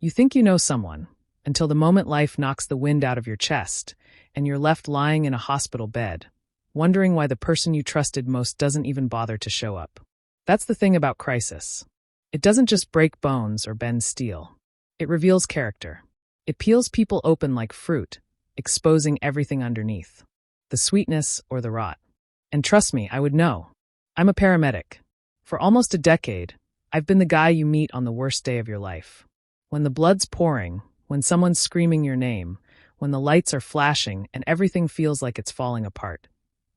You think you know someone, until the moment life knocks the wind out of your chest, and you're left lying in a hospital bed, wondering why the person you trusted most doesn't even bother to show up. That's the thing about crisis. It doesn't just break bones or bend steel. It reveals character. It peels people open like fruit, exposing everything underneath. The sweetness or the rot. And trust me, I would know. I'm a paramedic. For almost a decade, I've been the guy you meet on the worst day of your life. When the blood's pouring, when someone's screaming your name, when the lights are flashing and everything feels like it's falling apart,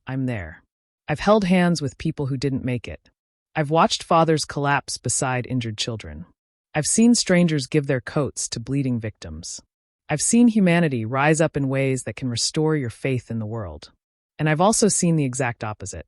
I'm there. I've held hands with people who didn't make it. I've watched fathers collapse beside injured children. I've seen strangers give their coats to bleeding victims. I've seen humanity rise up in ways that can restore your faith in the world. And I've also seen the exact opposite.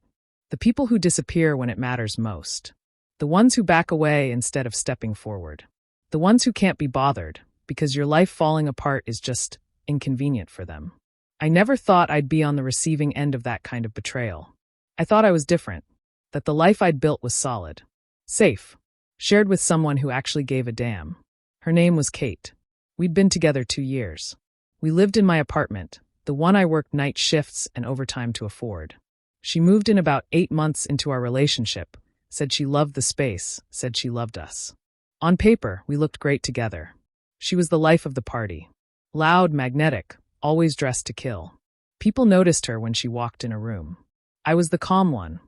The people who disappear when it matters most. The ones who back away instead of stepping forward. The ones who can't be bothered, because your life falling apart is just inconvenient for them. I never thought I'd be on the receiving end of that kind of betrayal. I thought I was different, that the life I'd built was solid, safe, shared with someone who actually gave a damn. Her name was Kate. We'd been together 2 years. We lived in my apartment, the one I worked night shifts and overtime to afford. She moved in about 8 months into our relationship, said she loved the space, said she loved us. On paper, we looked great together. She was the life of the party. Loud, magnetic, always dressed to kill. People noticed her when she walked in a room. I was the calm one.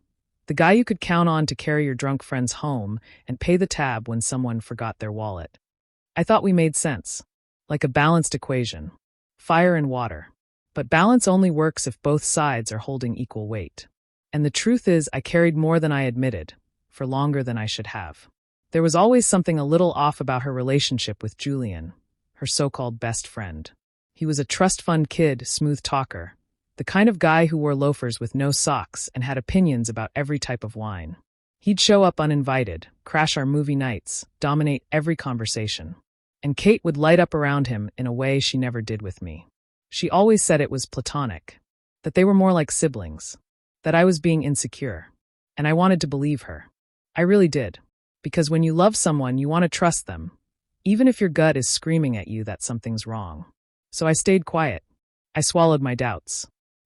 The guy you could count on to carry your drunk friends home and pay the tab when someone forgot their wallet. I thought we made sense. Like a balanced equation. Fire and water. But balance only works if both sides are holding equal weight. And the truth is, I carried more than I admitted, for longer than I should have. There was always something a little off about her relationship with Julian, her so-called best friend. He was a trust fund kid, smooth talker, the kind of guy who wore loafers with no socks and had opinions about every type of wine. He'd show up uninvited, crash our movie nights, dominate every conversation. And Kate would light up around him in a way she never did with me. She always said it was platonic, that they were more like siblings, that I was being insecure. And I wanted to believe her. I really did. Because when you love someone, you want to trust them, even if your gut is screaming at you that something's wrong. So I stayed quiet. I swallowed my doubts.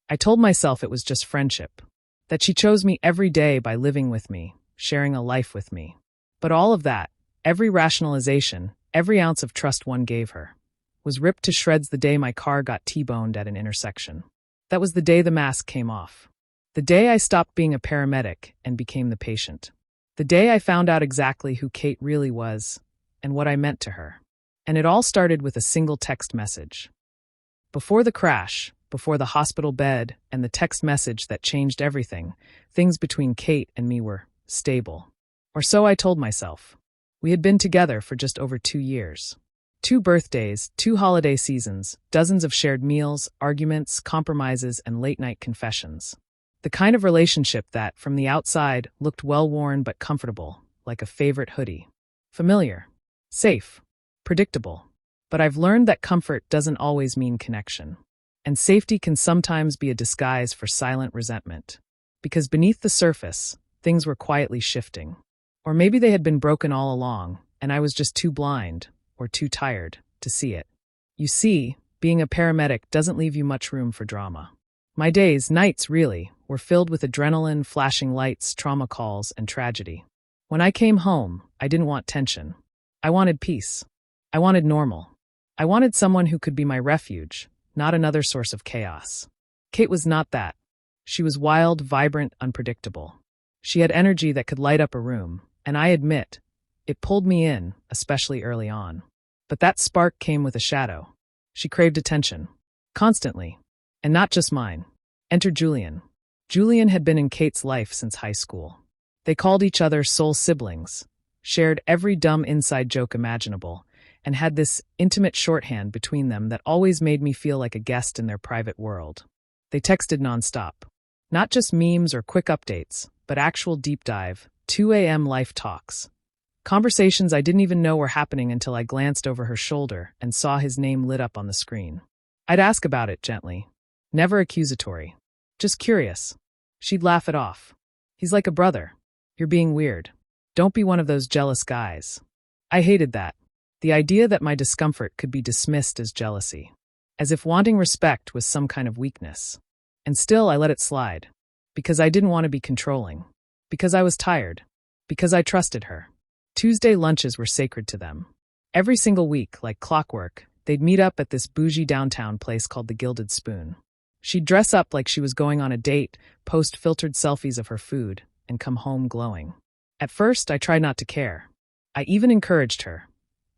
I told myself it was just friendship, that she chose me every day by living with me, sharing a life with me. But all of that, every rationalization, every ounce of trust one gave her, was ripped to shreds the day my car got T-boned at an intersection. That was the day the mask came off. The day I stopped being a paramedic and became the patient. The day I found out exactly who Kate really was and what I meant to her. And it all started with a single text message. Before the crash, before the hospital bed and the text message that changed everything, things between Kate and me were stable. Or so I told myself. We had been together for just over 2 years. 2 birthdays, 2 holiday seasons, dozens of shared meals, arguments, compromises, and late-night confessions. The kind of relationship that, from the outside, looked well-worn but comfortable, like a favorite hoodie. Familiar. Safe. Predictable. But I've learned that comfort doesn't always mean connection. And safety can sometimes be a disguise for silent resentment. Because beneath the surface, things were quietly shifting. Or maybe they had been broken all along, and I was just too blind, or too tired, to see it. You see, being a paramedic doesn't leave you much room for drama. My days, nights really, were filled with adrenaline, flashing lights, trauma calls, and tragedy. When I came home, I didn't want tension. I wanted peace. I wanted normal. I wanted someone who could be my refuge, not another source of chaos. Kate was not that. She was wild, vibrant, unpredictable. She had energy that could light up a room, and I admit, it pulled me in, especially early on. But that spark came with a shadow. She craved attention. Constantly. And not just mine. Enter Julian. Julian had been in Kate's life since high school. They called each other soul siblings, shared every dumb inside joke imaginable, and had this intimate shorthand between them that always made me feel like a guest in their private world. They texted nonstop. Not just memes or quick updates, but actual deep dive, 2 a.m. life talks. Conversations I didn't even know were happening until I glanced over her shoulder and saw his name lit up on the screen. I'd ask about it gently. Never accusatory. Just curious. She'd laugh it off. He's like a brother. You're being weird. Don't be one of those jealous guys. I hated that. The idea that my discomfort could be dismissed as jealousy, as if wanting respect was some kind of weakness. And still I let it slide. Because I didn't want to be controlling. Because I was tired. Because I trusted her. Tuesday lunches were sacred to them. Every single week, like clockwork, they'd meet up at this bougie downtown place called the Gilded Spoon. She'd dress up like she was going on a date, post filtered selfies of her food, and come home glowing. At first, I tried not to care. I even encouraged her.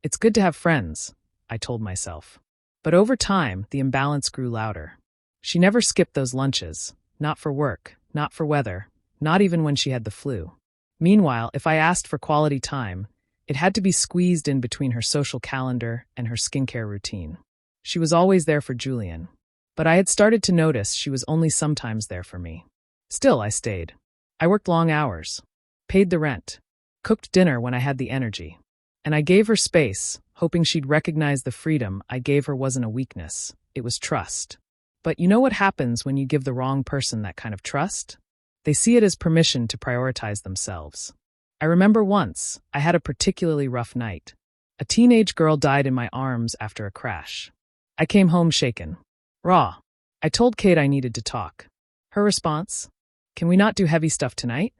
It's good to have friends, I told myself. But over time, the imbalance grew louder. She never skipped those lunches, not for work, not for weather, not even when she had the flu. Meanwhile, if I asked for quality time, it had to be squeezed in between her social calendar and her skincare routine. She was always there for Julian. But I had started to notice she was only sometimes there for me. Still, I stayed. I worked long hours, paid the rent, cooked dinner when I had the energy. And I gave her space, hoping she'd recognize the freedom I gave her wasn't a weakness, it was trust. But you know what happens when you give the wrong person that kind of trust? They see it as permission to prioritize themselves. I remember once, I had a particularly rough night. A teenage girl died in my arms after a crash. I came home shaken. Raw. I told Kate I needed to talk. Her response? Can we not do heavy stuff tonight?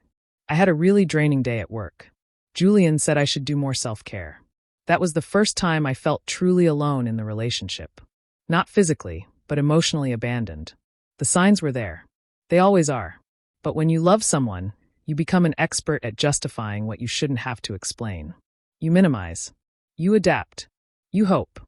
I had a really draining day at work. Julian said I should do more self-care. That was the first time I felt truly alone in the relationship. Not physically, but emotionally abandoned. The signs were there. They always are. But when you love someone, you become an expert at justifying what you shouldn't have to explain. You minimize. You adapt. You hope.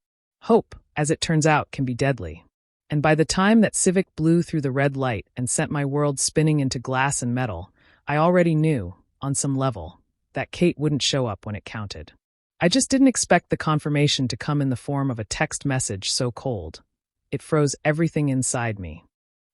Hope, as it turns out, can be deadly. And by the time that Civic blew through the red light and sent my world spinning into glass and metal, I already knew, on some level, that Kate wouldn't show up when it counted. I just didn't expect the confirmation to come in the form of a text message so cold. It froze everything inside me.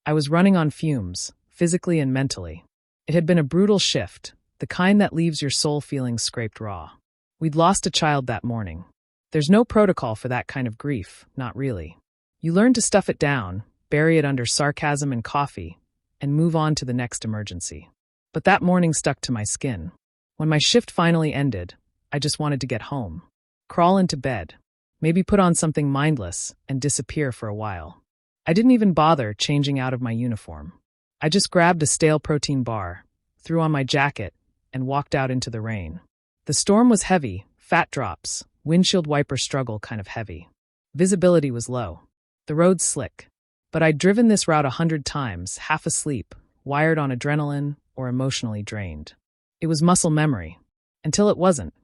I was running on fumes, physically and mentally. It had been a brutal shift, the kind that leaves your soul feeling scraped raw. We'd lost a child that morning. There's no protocol for that kind of grief, not really. You learn to stuff it down, bury it under sarcasm and coffee, and move on to the next emergency. But that morning stuck to my skin. When my shift finally ended, I just wanted to get home. Crawl into bed. Maybe put on something mindless and disappear for a while. I didn't even bother changing out of my uniform. I just grabbed a stale protein bar, threw on my jacket, and walked out into the rain. The storm was heavy, fat drops, windshield wiper struggle kind of heavy. Visibility was low. The road's slick. But I'd driven this route 100 times, half asleep, wired on adrenaline, or emotionally drained. It was muscle memory. Until it wasn't.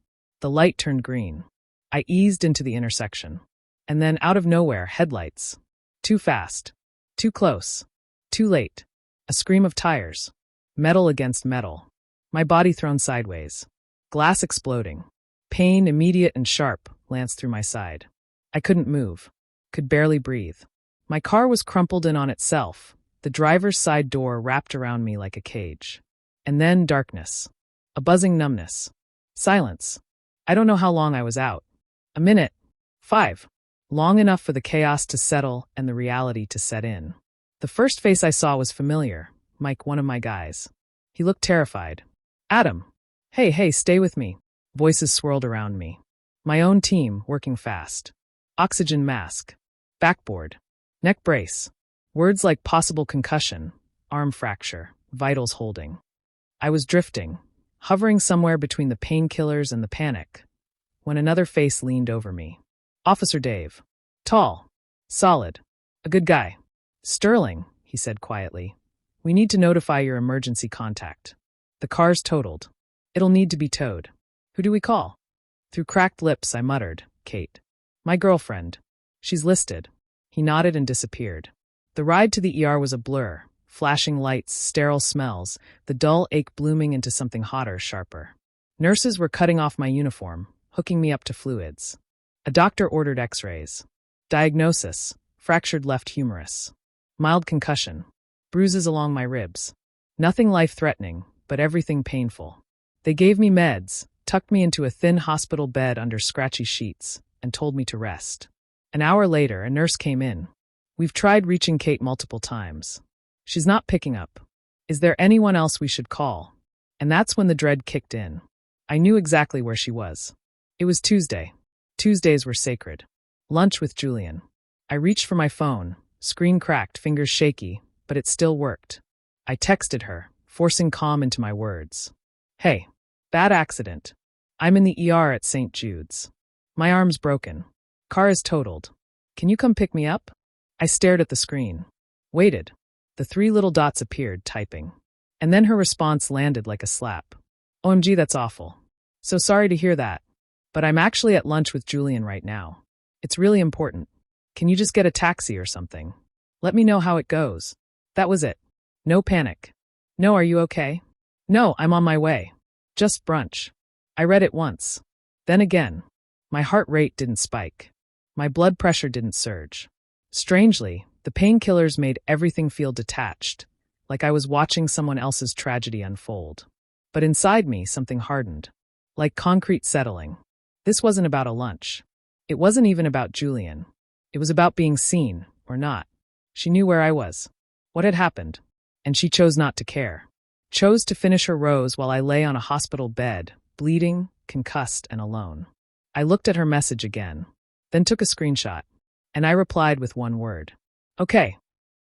The light turned green. I eased into the intersection. And then out of nowhere, headlights. Too fast. Too close. Too late. A scream of tires. Metal against metal. My body thrown sideways. Glass exploding. Pain, immediate and sharp, lanced through my side. I couldn't move. Could barely breathe. My car was crumpled in on itself, the driver's side door wrapped around me like a cage. And then darkness. A buzzing numbness. Silence. I don't know how long I was out. A minute. 5. Long enough for the chaos to settle and the reality to set in. The first face I saw was familiar. Mike, one of my guys. He looked terrified. Adam. Hey, stay with me. Voices swirled around me. My own team, working fast. Oxygen mask. Backboard. Neck brace. Words like possible concussion, arm fracture, vitals holding. I was drifting, hovering somewhere between the painkillers and the panic, when another face leaned over me. Officer Dave. Tall. Solid. A good guy. Sterling, he said quietly. We need to notify your emergency contact. The car's totaled. It'll need to be towed. Who do we call? Through cracked lips, I muttered, Kate. My girlfriend. She's listed. He nodded and disappeared. The ride to the ER was a blur. Flashing lights, sterile smells, the dull ache blooming into something hotter, sharper. Nurses were cutting off my uniform, hooking me up to fluids. A doctor ordered x-rays. Diagnosis, fractured left humerus. Mild concussion. Bruises along my ribs. Nothing life-threatening, but everything painful. They gave me meds, tucked me into a thin hospital bed under scratchy sheets, and told me to rest. An hour later, a nurse came in. We've tried reaching Kate multiple times. She's not picking up. Is there anyone else we should call? And that's when the dread kicked in. I knew exactly where she was. It was Tuesday. Tuesdays were sacred. Lunch with Julian. I reached for my phone, screen cracked, fingers shaky, but it still worked. I texted her, forcing calm into my words. Hey, bad accident. I'm in the ER at St. Jude's. My arm's broken. Car is totaled. Can you come pick me up? I stared at the screen. Waited. The 3 little dots appeared, typing. And then her response landed like a slap. OMG, that's awful. So sorry to hear that. But I'm actually at lunch with Julian right now. It's really important. Can you just get a taxi or something? Let me know how it goes. That was it. No panic. No, are you okay? No, I'm on my way. Just brunch. I read it once. Then again. My heart rate didn't spike. My blood pressure didn't surge. Strangely, the painkillers made everything feel detached, like I was watching someone else's tragedy unfold. But inside me, something hardened, like concrete settling. This wasn't about a lunch. It wasn't even about Julian. It was about being seen, or not. She knew where I was, what had happened, and she chose not to care. Chose to finish her rose while I lay on a hospital bed, bleeding, concussed, and alone. I looked at her message again, then took a screenshot, and I replied with one word. Okay.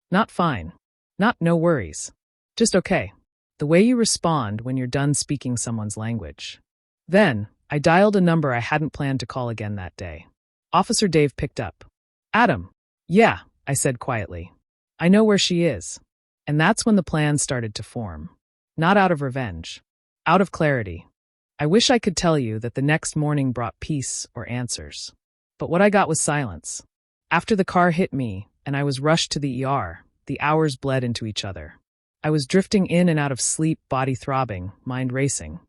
Not fine. Not no worries. Just okay. The way you respond when you're done speaking someone's language. Then, I dialed a number I hadn't planned to call again that day. Officer Dave picked up. Adam. Yeah, I said quietly. I know where she is. And that's when the plan started to form. Not out of revenge. Out of clarity. I wish I could tell you that the next morning brought peace or answers. But what I got was silence. After the car hit me, and I was rushed to the ER, the hours bled into each other. I was drifting in and out of sleep, body throbbing, mind racing.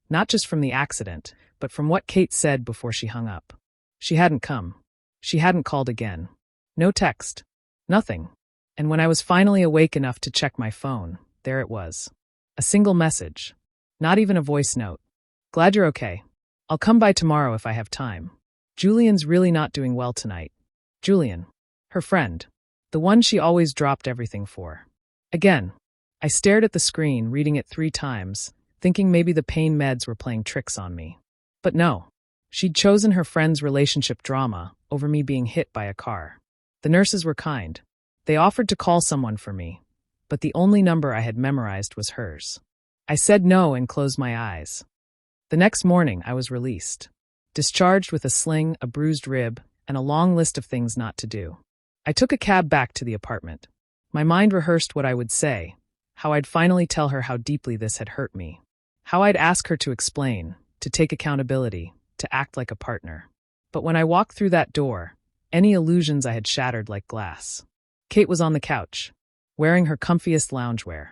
Not just from the accident, but from what Kate said before she hung up. She hadn't come. She hadn't called again. No text. Nothing. And when I was finally awake enough to check my phone, there it was. A single message. Not even a voice note. Glad you're okay. I'll come by tomorrow if I have time. Julian's really not doing well tonight. Julian. Her friend. The one she always dropped everything for. Again. I stared at the screen, reading it 3 times, thinking maybe the pain meds were playing tricks on me. But no. She'd chosen her friend's relationship drama over me being hit by a car. The nurses were kind. They offered to call someone for me, but the only number I had memorized was hers. I said no and closed my eyes. The next morning, I was released. Discharged with a sling, a bruised rib, and a long list of things not to do. I took a cab back to the apartment. My mind rehearsed what I would say, how I'd finally tell her how deeply this had hurt me, how I'd ask her to explain, to take accountability, to act like a partner. But when I walked through that door, any illusions I had shattered like glass. Kate was on the couch, wearing her comfiest loungewear,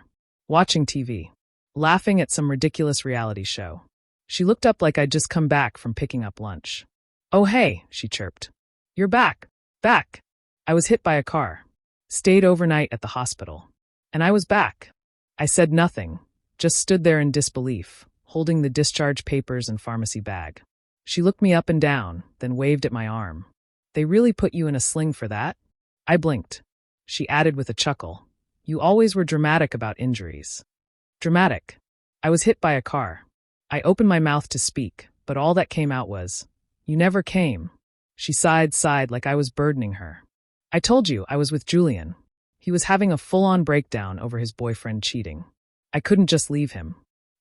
watching TV, laughing at some ridiculous reality show. She looked up like I'd just come back from picking up lunch. Oh hey, she chirped. You're back. Back. I was hit by a car. Stayed overnight at the hospital. And I was back. I said nothing, just stood there in disbelief, holding the discharge papers and pharmacy bag. She looked me up and down, then waved at my arm. They really put you in a sling for that? I blinked. She added with a chuckle. You always were dramatic about injuries. Dramatic. I was hit by a car. I opened my mouth to speak, but all that came out was, you never came. She sighed like I was burdening her. I told you I was with Julian. He was having a full-on breakdown over his boyfriend cheating. I couldn't just leave him.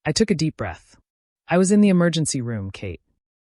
I took a deep breath. I was in the emergency room, Kate.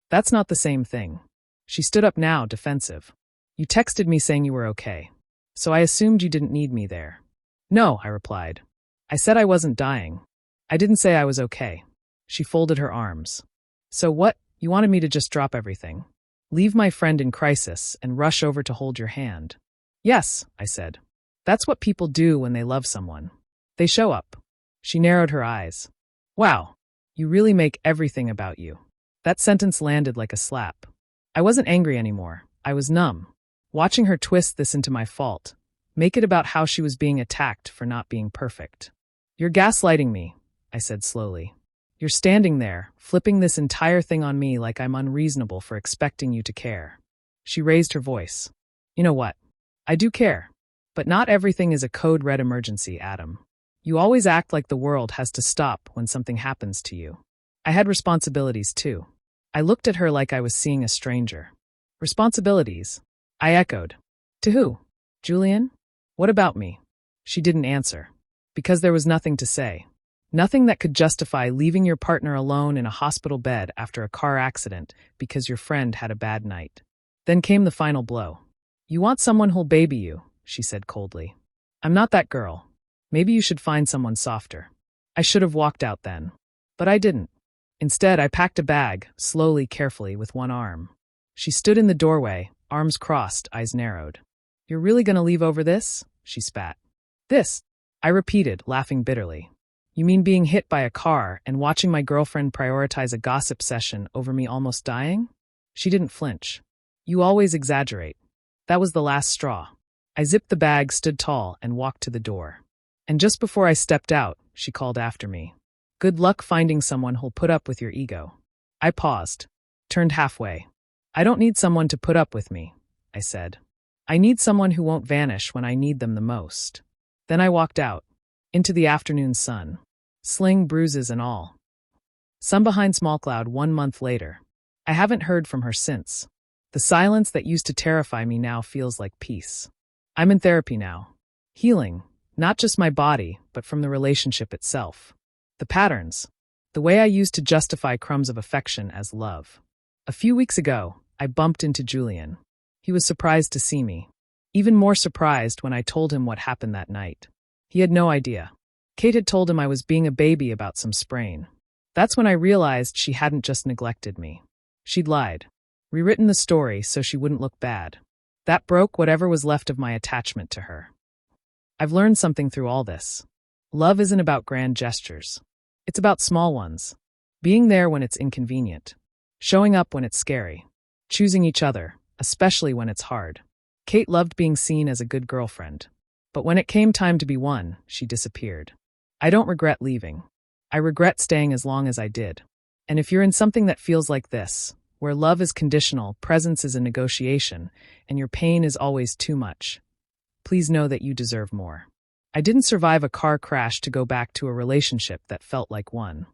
That's not the same thing. She stood up now, defensive. You texted me saying you were okay. So I assumed you didn't need me there. No, I replied. I said I wasn't dying. I didn't say I was okay. She folded her arms. So what? You wanted me to just drop everything? Leave my friend in crisis and rush over to hold your hand? Yes, I said. That's what people do when they love someone. They show up. She narrowed her eyes. Wow, you really make everything about you. That sentence landed like a slap. I wasn't angry anymore. I was numb. Watching her twist this into my fault. Make it about how she was being attacked for not being perfect. You're gaslighting me, I said slowly. You're standing there, flipping this entire thing on me like I'm unreasonable for expecting you to care. She raised her voice. You know what? I do care. But not everything is a code red emergency, Adam. You always act like the world has to stop when something happens to you. I had responsibilities too. I looked at her like I was seeing a stranger. Responsibilities. I echoed. To who? Julian? What about me? She didn't answer. Because there was nothing to say. Nothing that could justify leaving your partner alone in a hospital bed after a car accident because your friend had a bad night. Then came the final blow. You want someone who'll baby you, she said coldly. I'm not that girl. Maybe you should find someone softer. I should have walked out then. But I didn't. Instead, I packed a bag, slowly, carefully, with one arm. She stood in the doorway, arms crossed, eyes narrowed. You're really gonna leave over this? She spat. This, I repeated, laughing bitterly. You mean being hit by a car and watching my girlfriend prioritize a gossip session over me almost dying? She didn't flinch. You always exaggerate. That was the last straw. I zipped the bag, stood tall, and walked to the door. And just before I stepped out, she called after me. Good luck finding someone who'll put up with your ego. I paused, turned halfway. I don't need someone to put up with me, I said. I need someone who won't vanish when I need them the most. Then I walked out, into the afternoon sun. Sling, bruises, and all. Sun behind small cloud 1 month later. I haven't heard from her since. The silence that used to terrify me now feels like peace. I'm in therapy now. Healing, not just my body, but from the relationship itself. The patterns. The way I used to justify crumbs of affection as love. A few weeks ago, I bumped into Julian. He was surprised to see me. Even more surprised when I told him what happened that night. He had no idea. Kate had told him I was being a baby about some sprain. That's when I realized she hadn't just neglected me. She'd lied. Rewritten the story so she wouldn't look bad. That broke whatever was left of my attachment to her. I've learned something through all this. Love isn't about grand gestures. It's about small ones. Being there when it's inconvenient. Showing up when it's scary. Choosing each other, especially when it's hard. Kate loved being seen as a good girlfriend. But when it came time to be one, she disappeared. I don't regret leaving. I regret staying as long as I did. And if you're in something that feels like this, where love is conditional, presence is a negotiation, and your pain is always too much, please know that you deserve more. I didn't survive a car crash to go back to a relationship that felt like one.